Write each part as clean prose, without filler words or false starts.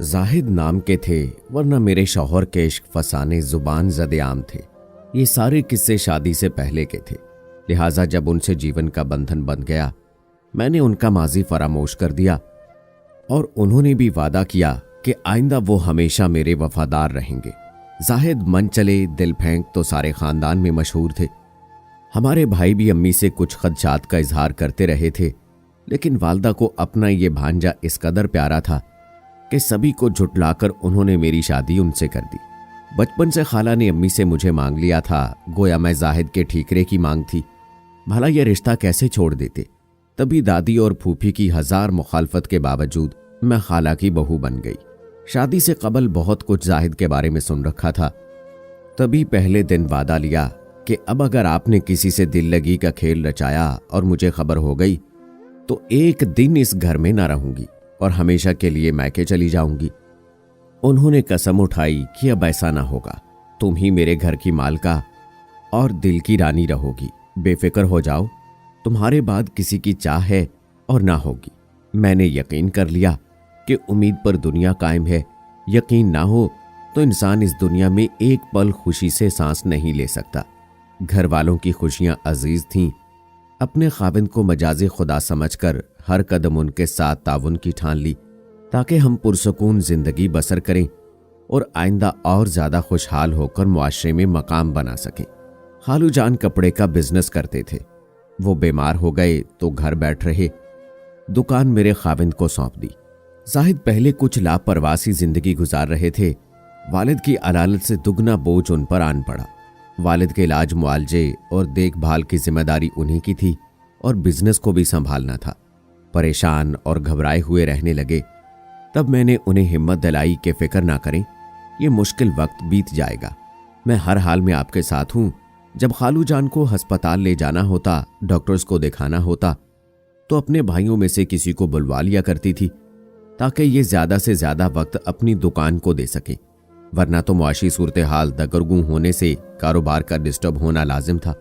जाहिद नाम के थे, वरना मेरे शौहर के इश्क फसाने जुबान ज़दे आम थे। ये सारे किस्से शादी से पहले के थे, लिहाजा जब उनसे जीवन का बंधन बन गया, मैंने उनका माजी फरामोश कर दिया और उन्होंने भी वादा किया कि आइंदा वो हमेशा मेरे वफादार रहेंगे। जाहिद मन चले दिल फेंक तो सारे खानदान में मशहूर थे। हमारे भाई भी अम्मी से कुछ खदशात का इजहार करते रहे थे, लेकिन वालदा को अपना ये भांजा इस कदर प्यारा था कि सभी को झुटलाकर उन्होंने मेरी शादी उनसे कर दी। बचपन से खाला ने अम्मी से मुझे मांग लिया था, गोया मैं जाहिद के ठीकरे की मांग थी। भला यह रिश्ता कैसे छोड़ देते। तभी दादी और फूफी की 1000 मुखालफत के बावजूद मैं खाला की बहू बन गई। शादी से कबल बहुत कुछ जाहिद के बारे में सुन रखा था। तभी पहले दिन वादा लिया कि अब अगर आपने किसी से दिल लगी का खेल रचाया और मुझे खबर हो गई तो एक दिन इस घर में ना रहूंगी और हमेशा के लिए मैके चली जाऊंगी। उन्होंने कसम उठाई कि अब ऐसा ना होगा, तुम ही मेरे घर की मालका और दिल की रानी रहोगी। बेफिक्र हो जाओ, तुम्हारे बाद किसी की चाह है और ना होगी। मैंने यकीन कर लिया कि उम्मीद पर दुनिया कायम है। यकीन ना हो तो इंसान इस दुनिया में एक पल खुशी से सांस नहीं ले सकता। घर वालों की खुशियां अजीज थीं। अपने खाविंद को मजाजी खुदा समझकर हर कदम उनके साथ ताउन की ठान ली ताकि हम पुरसकून जिंदगी बसर करें और आइंदा और ज्यादा खुशहाल होकर मुआशरे में मकाम बना सकें। खालू जान कपड़े का बिजनेस करते थे। वो बीमार हो गए तो घर बैठ रहे। दुकान मेरे खाविंद को सौंप दी। जाहिद पहले कुछ लापरवाही जिंदगी गुजार रहे थे। वालिद की अदालत से दुगना बोझ उन पर आन पड़ा। वालिद के इलाज मुआलजे और देखभाल की जिम्मेदारी उन्हीं की थी और बिजनेस को भी संभालना था। परेशान और घबराए हुए रहने लगे। तब मैंने उन्हें हिम्मत दिलाई कि फिक्र ना करें, ये मुश्किल वक्त बीत जाएगा। मैं हर हाल में आपके साथ हूं। जब खालू जान को अस्पताल ले जाना होता, डॉक्टर्स को दिखाना होता, तो अपने भाइयों में से किसी को बुलवा लिया करती थी ताकि ये ज्यादा से ज्यादा वक्त अपनी दुकान को दे सके, वरना तो मुआशी सूरत हाल दगरगू होने से कारोबार का डिस्टर्ब होना लाजिम था।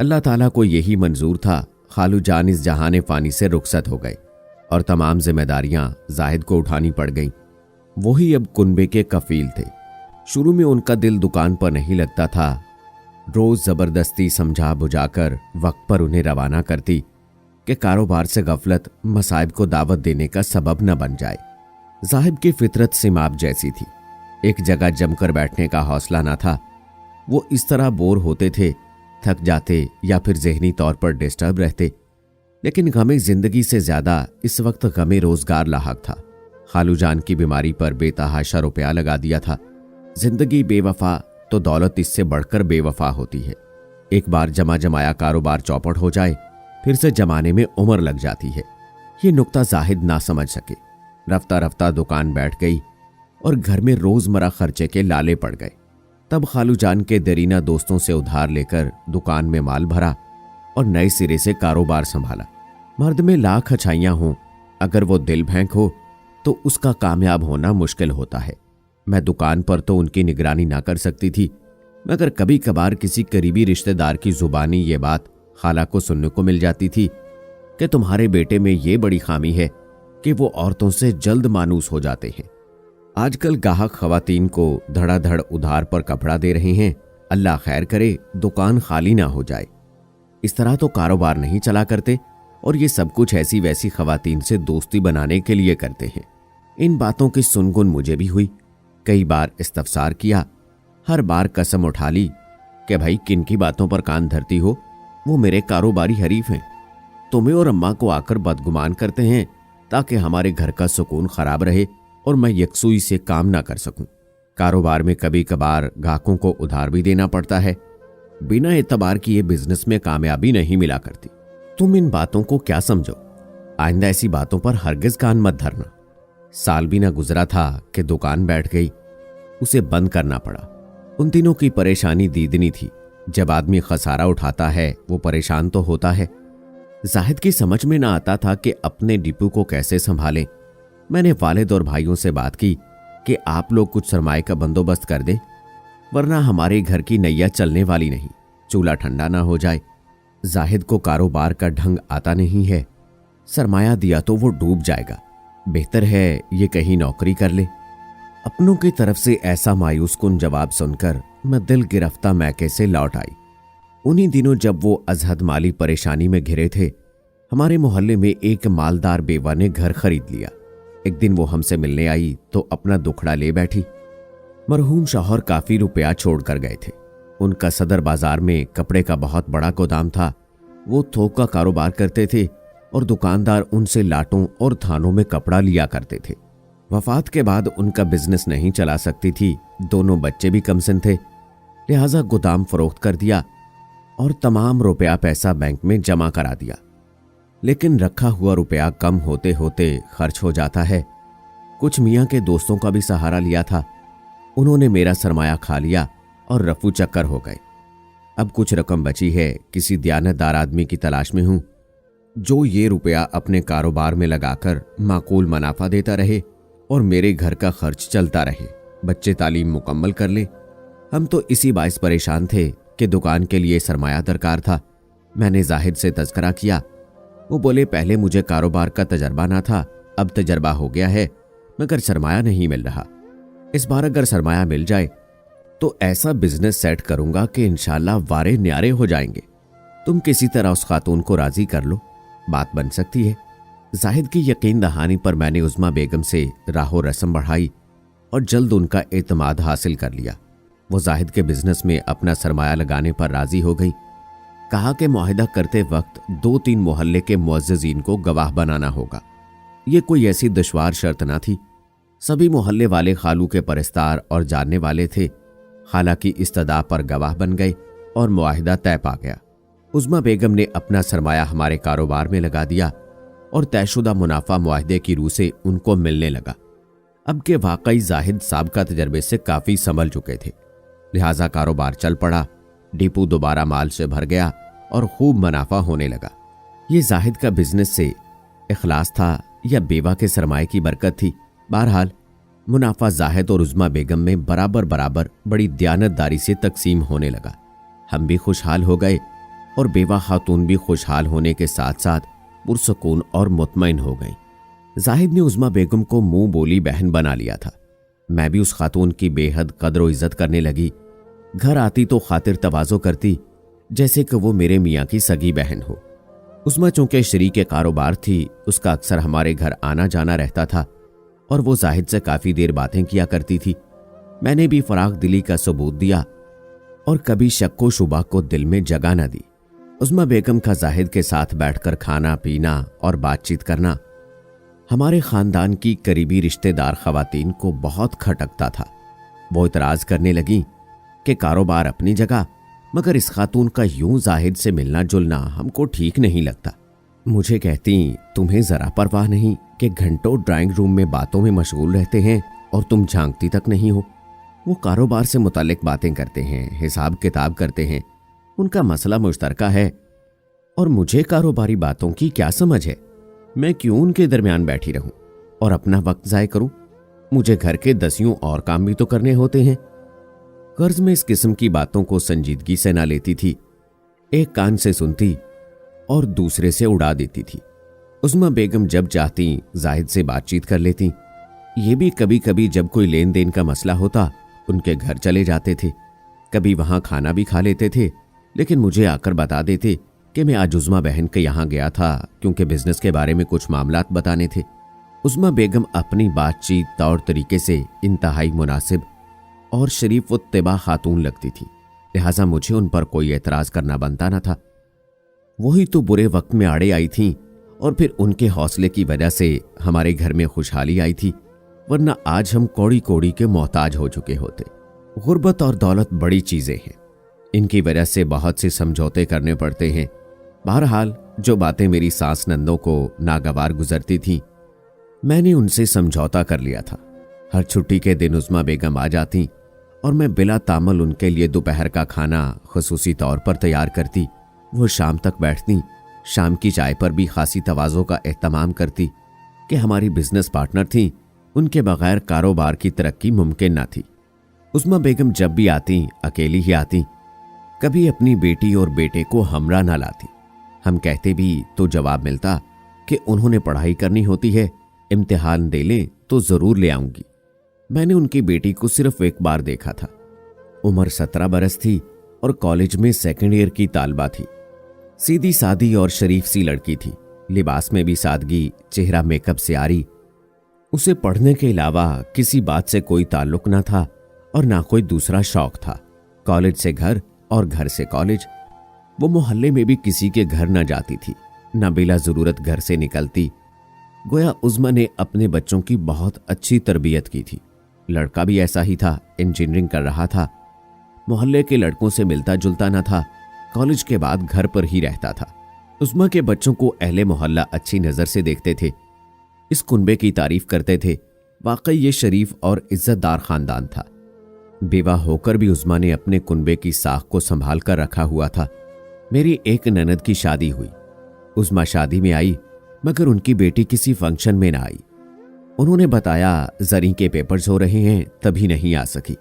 अल्लाह ताला को यही मंजूर था। खालू जान इस जहाने फानी से रुखसत हो गए और तमाम जिम्मेदारियां जाहिद को उठानी पड़ गईं। वही अब कुनबे के कफील थे। शुरू में उनका दिल दुकान पर नहीं लगता था। रोज जबरदस्ती समझा बुझाकर वक्त पर उन्हें रवाना करती कि कारोबार से गफलत मसाइब को दावत देने का सबब न बन जाए। जाहिद की फितरत सिमाब जैसी थी। एक जगह जमकर बैठने का हौसला ना था। वो इस तरह बोर होते थे, थक जाते या फिर जहनी तौर पर डिस्टर्ब रहते। लेकिन गमे जिंदगी से ज्यादा इस वक्त गमे रोजगार लाहक था। खालू जान की बीमारी पर बेतहाशा रुपया लगा दिया था। जिंदगी बेवफा तो दौलत इससे बढ़कर बेवफा होती है। एक बार जमा जमाया कारोबार चौपट हो जाए, फिर से जमाने में उम्र लग जाती है। ये नुक्ता जाहिद ना समझ सके। रफ्ता रफ्ता दुकान बैठ गई और घर में रोजमर्रा खर्चे के लाले पड़ गए। तब खालू जान के दरीना दोस्तों से उधार लेकर दुकान में माल भरा और नए सिरे से कारोबार संभाला। मर्द में लाख अच्छाइयां हों, अगर वो दिल भैंक हो तो उसका कामयाब होना मुश्किल होता है। मैं दुकान पर तो उनकी निगरानी ना कर सकती थी, मगर कभी कभार किसी करीबी रिश्तेदार की जुबानी ये बात खाला को सुनने को मिल जाती थी कि तुम्हारे बेटे में ये बड़ी खामी है कि वो औरतों से जल्द मानूस हो जाते हैं। आजकल गाहक खवातीन को धड़ाधड़ उधार पर कपड़ा दे रहे हैं। अल्लाह खैर करे दुकान खाली ना हो जाए। इस तरह तो कारोबार नहीं चला करते और ये सब कुछ ऐसी वैसी खवातीन से दोस्ती बनाने के लिए करते हैं। इन बातों की सुनगुन मुझे भी हुई। कई बार इस्तफसार किया, हर बार कसम उठा ली कि भाई किन की बातों पर कान धरती हो, वो मेरे कारोबारी हरीफ हैं। तुम्हें और अम्मा को आकर बदगुमान करते हैं ताकि हमारे घर का सुकून खराब रहे और मैं यकसुई से काम ना कर सकूं। कारोबार में कभी कभार ग्राहकों को उधार भी देना पड़ता है। बिना एतबार किए बिजनेस में कामयाबी नहीं मिला करती। तुम इन बातों को क्या समझो। आइंदा ऐसी बातों पर हरगिज कान मत धरना। साल भी ना गुजरा था कि दुकान बैठ गई, उसे बंद करना पड़ा। उन दिनों की परेशानी दीदनी थी। जब आदमी खसारा उठाता है वो परेशान तो होता है। जाहिद की समझ में ना आता था कि अपने डिपो को कैसे संभालें। मैंने वालिद और भाइयों से बात की कि आप लोग कुछ सरमाए का बंदोबस्त कर दें, वरना हमारे घर की नैया चलने वाली नहीं, चूल्हा ठंडा ना हो जाए। जाहिद को कारोबार का ढंग आता नहीं है। सरमाया दिया तो वो डूब जाएगा। बेहतर है ये कहीं नौकरी कर ले। अपनों की तरफ से ऐसा मायूस कुन जवाब सुनकर मैं दिल गिरफ्ता मैके से लौट आई। उन्हीं दिनों जब वो अजहद माली परेशानी में घिरे थे, हमारे मोहल्ले में एक मालदार बेवा ने घर खरीद लिया। एक दिन वो हमसे मिलने आई तो अपना दुखड़ा ले बैठी। मरहूम शौहर काफी रुपया छोड़कर गए थे। उनका सदर बाजार में कपड़े का बहुत बड़ा गोदाम था। वो थोक का कारोबार करते थे और दुकानदार उनसे लाटों और थानों में कपड़ा लिया करते थे। वफात के बाद उनका बिजनेस नहीं चला सकती थी, दोनों बच्चे भी कमसिन थे, लिहाजा गोदाम फरोख्त कर दिया और तमाम रुपया पैसा बैंक में जमा करा दिया। लेकिन रखा हुआ रुपया कम होते होते खर्च हो जाता है। कुछ मियाँ के दोस्तों का भी सहारा लिया था, उन्होंने मेरा सरमाया खा लिया और रफू चक्कर हो गए। अब कुछ रकम बची है, किसी दियानतदार आदमी की तलाश में हूं जो ये रुपया अपने कारोबार में लगाकर माकूल मुनाफा देता रहे और मेरे घर का खर्च चलता रहे, बच्चे तालीम मुकम्मल कर ले। हम तो इसी बाइस परेशान थे कि दुकान के लिए सरमाया दरकार था। मैंने जाहिद से तज़किरा किया। वो बोले पहले मुझे कारोबार का तजर्बा ना था, अब तजर्बा हो गया है, मगर सरमाया नहीं मिल रहा। इस बार अगर सरमाया मिल जाए तो ऐसा बिजनेस सेट करूंगा कि इंशाल्लाह वारे न्यारे हो जाएंगे। तुम किसी तरह उस खातून को राजी कर लो, बात बन सकती है। जाहिद की यकीन दहानी पर मैंने उज़्मा बेगम से राहो रस्म बढ़ाई और जल्द उनका एतमाद हासिल कर लिया। वो जाहिद के बिजनेस में अपना सरमाया लगाने पर राजी हो गई। कहा कि मुआहिदा करते वक्त 2-3 मोहल्ले के मुअज्जिज़ीन को गवाह बनाना होगा। ये कोई ऐसी दुश्वार शर्त ना थी। सभी मोहल्ले वाले खालू के परस्तार और जानने वाले थे। हालांकि इस्तदा पर गवाह बन गए और मुआहिदा तय पा गया। उज़्मा बेगम ने अपना सरमाया हमारे कारोबार में लगा दिया और तयशुदा मुनाफा मुआहिदे की रूह से उनको मिलने लगा। अब के वाकई जाहिद साहब का तजर्बे से काफ़ी संभल चुके थे, लिहाजा कारोबार चल पड़ा। डिपो दोबारा माल से भर गया और खूब मुनाफा होने लगा। ये जाहिद का बिजनेस से इखलास था या बेवा के सरमाए की बरकत थी, बहरहाल मुनाफा जाहिद और उज़्मा बेगम में बराबर बराबर बड़ी दयानतदारी से तकसीम होने लगा। हम भी खुशहाल हो गए और बेवा खातून भी खुशहाल होने के साथ साथ पुरसकून और मुतमईन हो गई। जाहिद ने उज़्मा बेगम को मुंह बोली बहन बना लिया था। मैं भी उस खातून की बेहद कदर व इज्जत करने लगी। घर आती तो खातिर तवाज़ो करती जैसे कि वो मेरे मियाँ की सगी बहन हो। उज़्मा चूंकि शरीके कारोबार थी, उसका अक्सर हमारे घर आना जाना रहता था और वो जाहिद से काफ़ी देर बातें किया करती थी। मैंने भी फराग दिली का सबूत दिया और कभी शक्को शुबा को दिल में जगह न दी। उज़्मा बेगम का जाहिद के साथ बैठकर खाना पीना और बातचीत करना हमारे ख़ानदान की करीबी रिश्तेदार ख़वातीन को बहुत खटकता था। वो इतराज़ करने लगी कि कारोबार अपनी जगह, मगर इस खातून का यूं जाहिद से मिलना जुलना हमको ठीक नहीं लगता। मुझे कहती तुम्हें ज़रा परवाह नहीं कि घंटों ड्राइंग रूम में बातों में मशगूल रहते हैं और तुम झांकती तक नहीं हो। वो कारोबार से मुतालिक बातें करते हैं, हिसाब किताब करते हैं, उनका मसला मुश्तरका है और मुझे कारोबारी बातों की क्या समझ है। मैं क्यों उनके दरमियान बैठी रहूं और अपना वक्त ज़ाय करूं। मुझे घर के 10 और काम भी तो करने होते हैं। कर्ज में इस किस्म की बातों को संजीदगी से ना लेती थी, एक कान से सुनती और दूसरे से उड़ा देती थी। उज़्मा बेगम जब चाहती जाहिद से बातचीत कर लेती। ये भी कभी कभी जब कोई लेन देन का मसला होता उनके घर चले जाते थे। कभी वहां खाना भी खा लेते थे, लेकिन मुझे आकर बता देते कि मैं आज उज़्मा बहन के यहाँ गया था क्योंकि बिजनेस के बारे में कुछ मामलात बताने थे। उज़्मा बेगम अपनी बातचीत तौर तरीके से इंतहाई मुनासिब और शरीफ व तिबा खातून लगती थी, लिहाजा मुझे उन पर कोई एतराज़ करना बनता न था। वही तो बुरे वक्त में आड़े आई थीं और फिर उनके हौसले की वजह से हमारे घर में खुशहाली आई थी, वरना आज हम कौड़ी कौड़ी के मोहताज हो चुके होते। गुर्बत और दौलत बड़ी चीज़ें हैं, इनकी वजह से बहुत से समझौते करने पड़ते हैं। बहरहाल जो बातें मेरी सास नंदों को नागवार गुजरती थीं, मैंने उनसे समझौता कर लिया था। हर छुट्टी के दिन उज़्मा बेगम आ जाती और मैं बिला तामल उनके लिए दोपहर का खाना खुसूसी तौर पर तैयार करती। वो शाम तक बैठती, शाम की चाय पर भी खासी तवाज़ो का एहतमाम करती कि हमारी बिजनेस पार्टनर थी, उनके बगैर कारोबार की तरक्की मुमकिन ना थी। उज़्मा बेगम जब भी आती अकेली ही आती, कभी अपनी बेटी और बेटे को हमरा ना लाती। हम कहते भी तो जवाब मिलता कि उन्होंने पढ़ाई करनी होती है, इम्तिहान दे लें तो ज़रूर ले आऊंगी। मैंने उनकी बेटी को सिर्फ एक बार देखा था। उम्र 17 बरस थी और कॉलेज में सेकेंड ईयर की तालबा थी। सीधी सादी और शरीफ सी लड़की थी। लिबास में भी सादगी, चेहरा मेकअप से आरी। उसे पढ़ने के अलावा किसी बात से कोई ताल्लुक ना था और ना कोई दूसरा शौक था। कॉलेज से घर और घर से कॉलेज। वो मोहल्ले में भी किसी के घर न जाती थी, न बिला जरूरत घर से निकलती। गोया उज़्मा ने अपने बच्चों की बहुत अच्छी तरबियत की थी। लड़का भी ऐसा ही था, इंजीनियरिंग कर रहा था। मोहल्ले के लड़कों से मिलता जुलता न था। कॉलेज के बाद घर पर ही रहता था। उज़्मा के बच्चों को अहले मोहल्ला अच्छी नज़र से देखते थे। इस कुनबे की तारीफ करते थे। वाकई ये शरीफ और इज्जतदार खानदान था। बेवा होकर भी उज़्मा ने अपने कुनबे की साख को संभाल कर रखा हुआ था। मेरी एक ननद की शादी हुई। उज़्मा शादी में आई, मगर उनकी बेटी किसी फंक्शन में ना आई। उन्होंने बताया जरी के पेपर्स हो रहे हैं, तभी नहीं आ सकी।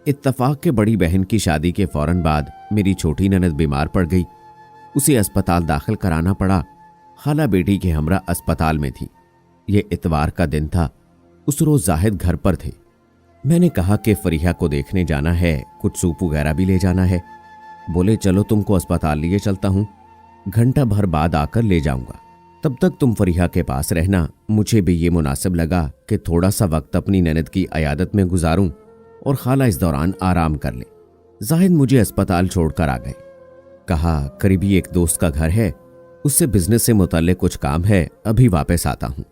इत्तफाक के बड़ी बहन की शादी के फौरन बाद मेरी छोटी ननद बीमार पड़ गई। उसे अस्पताल दाखिल कराना पड़ा। खाला बेटी के हमरा अस्पताल में थी। ये इतवार का दिन था। उस रोज जाहिद घर पर थे। मैंने कहा कि फरीहा को देखने जाना है, कुछ सूप वगैरह भी ले जाना है। बोले चलो तुमको अस्पताल लिए चलता हूं, घंटा भर बाद आकर ले जाऊंगा, तब तक तुम फरीहा के पास रहना। मुझे भी ये मुनासिब लगा कि थोड़ा सा वक्त अपनी ननद की अयादत में गुजारूं और खाला इस दौरान आराम कर ले। जाहिद मुझे अस्पताल छोड़कर आ गए। कहा करीबी एक दोस्त का घर है, उससे बिजनेस से मुतल्लिक कुछ काम है, अभी वापस आता हूं।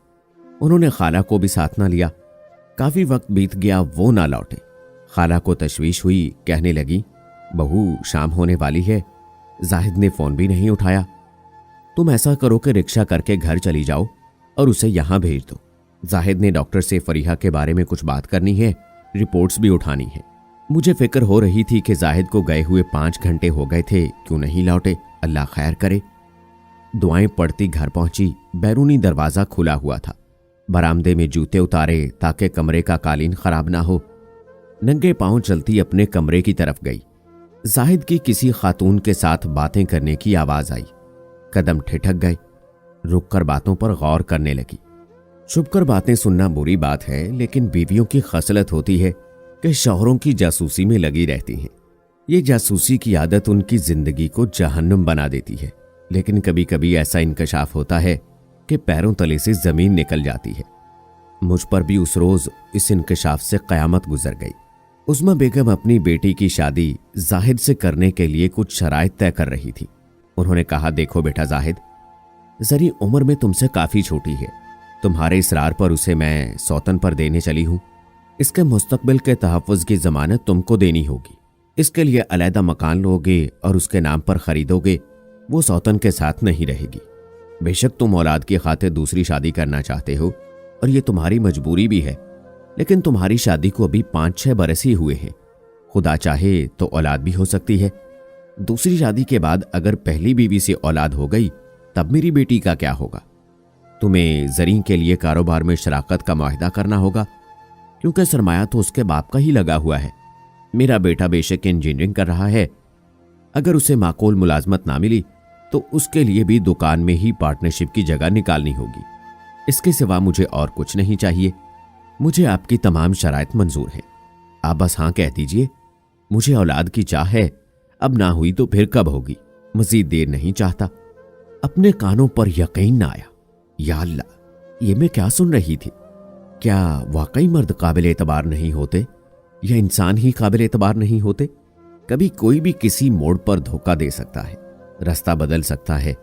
उन्होंने खाला को भी साथ ना लिया। काफी वक्त बीत गया, वो ना लौटे। खाला को तशवीश हुई, कहने लगी बहू शाम होने वाली है। जाहिद ने फोन भी नहीं उठाया। तुम ऐसा करो कि रिक्शा करके घर चली जाओ और उसे यहां भेज दो। जाहिद ने डॉक्टर से फरीहा के बारे में कुछ बात करनी है, रिपोर्ट्स भी उठानी है। मुझे फिक्र हो रही थी कि जाहिद को गए हुए 5 घंटे हो गए थे, क्यों नहीं लौटे, अल्लाह खैर करे। दुआएं पढ़ती घर पहुंची। बैरूनी दरवाजा खुला हुआ था। बरामदे में जूते उतारे ताकि कमरे का कालीन खराब ना हो। नंगे पांव चलती अपने कमरे की तरफ गई। जाहिद की किसी खातून के साथ बातें करने की आवाज आई। कदम ठिठक गए। रुककर बातों पर गौर करने लगी। छुपकर बातें सुनना बुरी बात है, लेकिन बीवियों की खसलत होती है कि शौहरों की जासूसी में लगी रहती हैं। ये जासूसी की आदत उनकी जिंदगी को जहन्नुम बना देती है। लेकिन कभी कभी ऐसा इंकशाफ होता है कि पैरों तले से जमीन निकल जाती है। मुझ पर भी उस रोज इस इंकशाफ से कयामत गुजर गई। उज़्मा बेगम अपनी बेटी की शादी जाहिद से करने के लिए कुछ शराइत तय कर रही थी। उन्होंने कहा देखो बेटा जाहिद, जरी उम्र में तुमसे काफी छोटी है। तुम्हारे इसरार पर उसे मैं सौतन पर देने चली हूं। इसके मुस्तकबिल के तहफ़्फ़ुज़ की जमानत तुमको देनी होगी। इसके लिए अलहदा मकान लोगे और उसके नाम पर खरीदोगे। वो सौतन के साथ नहीं रहेगी। बेशक तुम औलाद की खातिर दूसरी शादी करना चाहते हो और ये तुम्हारी मजबूरी भी है, लेकिन तुम्हारी शादी को अभी 5-6 बरस ही हुए हैं। खुदा चाहे तो औलाद भी हो सकती है। दूसरी शादी के बाद अगर पहली बीवी से औलाद हो गई तब मेरी बेटी का क्या होगा? तुम्हें जरी के लिए कारोबार में शराकत का मुआहदा करना होगा, क्योंकि सरमाया तो उसके बाप का ही लगा हुआ है। मेरा बेटा बेशक इंजीनियरिंग कर रहा है। अगर उसे माकूल मुलाजमत ना मिली तो उसके लिए भी दुकान में ही पार्टनरशिप की जगह निकालनी होगी। इसके सिवा मुझे और कुछ नहीं चाहिए। मुझे आपकी तमाम शराइत मंजूर हैं। आप बस हाँ कह दीजिए। मुझे औलाद की चाह है, अब ना हुई तो फिर कब होगी। मजीद देर नहीं चाहता। अपने कानों पर यकीन ना आया। या अल्लाह, ये मैं क्या सुन रही थी? क्या वाकई मर्द काबिल एतबार नहीं होते या इंसान ही काबिल एतबार नहीं होते? कभी कोई भी किसी मोड़ पर धोखा दे सकता है, रास्ता बदल सकता है।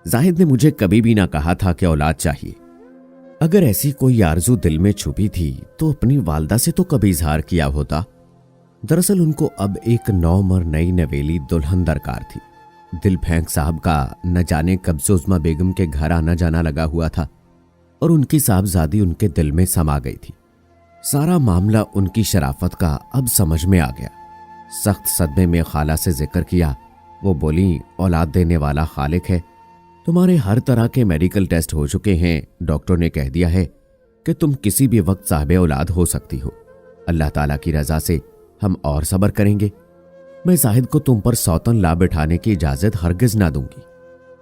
जाहिद ने मुझे कभी भी ना कहा था कि औलाद चाहिए। अगर ऐसी कोई आरजू दिल में छुपी थी तो अपनी वालदा से तो कभी इजहार किया होता। दरअसल उनको अब एक नौमर नई नवेली दुल्हन दरकार थी। दिल फेंक साहब का न जाने कब से उज़्मा बेगम के घर आना जाना लगा हुआ था और उनकी साहबजादी उनके दिल में समा गई थी। सारा मामला उनकी शराफत का अब समझ में आ गया। सख्त सदमे में खाला से जिक्र किया। वो बोली औलाद देने वाला खालिक है। तुम्हारे हर तरह के मेडिकल टेस्ट हो चुके हैं। डॉक्टर ने कह दिया है कि तुम किसी भी वक्त साहिबे औलाद हो सकती हो। अल्लाह ताला की रजा से हम और सब्र करेंगे। मैं जाहिद को तुम पर सौतन ला बैठाने की इजाजत हरगिज ना दूंगी।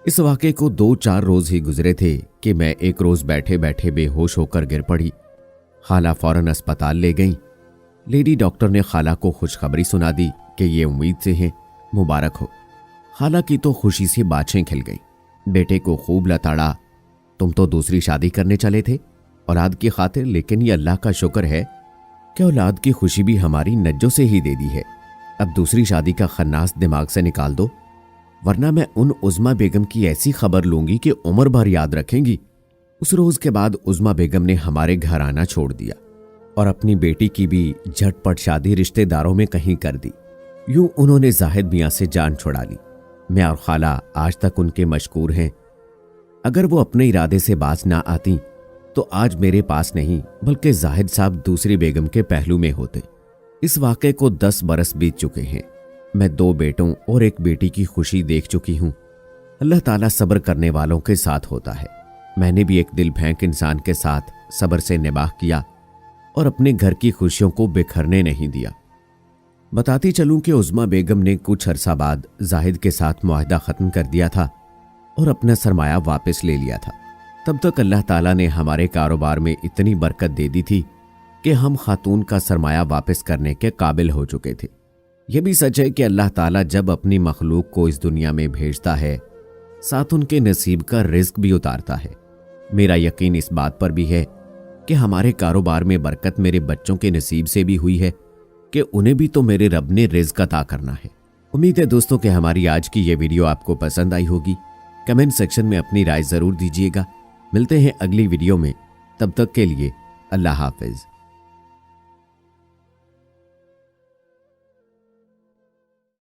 इस वाक़े को 2-4 रोज ही गुजरे थे कि मैं एक रोज बैठे बैठे बेहोश होकर गिर पड़ी। खाला फौरन अस्पताल ले गईं। लेडी डॉक्टर ने खाला को खुशखबरी सुना दी कि ये उम्मीद से हैं, मुबारक हो। खाला की तो खुशी से बाछें खिल गईं। बेटे को खूब लताड़ा, तुम तो दूसरी शादी करने चले थे औलाद की खातिर, लेकिन ये अल्लाह का शुक्र है कि औलाद की खुशी भी हमारी नज्जों से ही दे दी है। अब दूसरी शादी का खन्नास दिमाग से निकाल दो, वरना मैं उन उज़्मा बेगम की ऐसी खबर लूंगी कि उम्र भर याद रखेंगी। उस रोज के बाद उज़्मा बेगम ने हमारे घर आना छोड़ दिया और अपनी बेटी की भी झटपट शादी रिश्तेदारों में कहीं कर दी। यूं उन्होंने जाहिद मियाँ से जान छुड़ा ली। मैं और खाला आज तक उनके मशकूर हैं। अगर वो अपने इरादे से बाज ना आती तो आज मेरे पास नहीं बल्कि जाहिद साहब दूसरी बेगम के पहलू में होते। इस वाक़े को 10 बरस बीत चुके हैं। मैं 2 बेटों और 1 बेटी की खुशी देख चुकी हूँ। अल्लाह ताला सब्र करने वालों के साथ होता है। मैंने भी एक दिल फेंक इंसान के साथ सब्र से निबाह किया और अपने घर की खुशियों को बिखरने नहीं दिया। बताती चलूं कि उज़्मा बेगम ने कुछ अरसा बाद जाहिद के साथ मुआहदा ख़त्म कर दिया था और अपना सरमाया वापस ले लिया था। तब तक अल्लाह ताला ने हमारे कारोबार में इतनी बरकत दे दी थी कि हम खातून का सरमाया वापस करने के काबिल हो चुके थे। यह भी सच है कि अल्लाह ताला जब अपनी मखलूक को इस दुनिया में भेजता है, साथ उनके नसीब का रिज्क भी उतारता है। मेरा यकीन इस बात पर भी है कि हमारे कारोबार में बरकत मेरे बच्चों के नसीब से भी हुई है कि उन्हें भी तो मेरे रब ने रिज्क अता करना है। उम्मीद है दोस्तों कि हमारी आज की ये वीडियो आपको पसंद आई होगी। कमेंट सेक्शन में अपनी राय जरूर दीजिएगा। मिलते हैं अगली वीडियो में, तब तक के लिए अल्लाह हाफिज।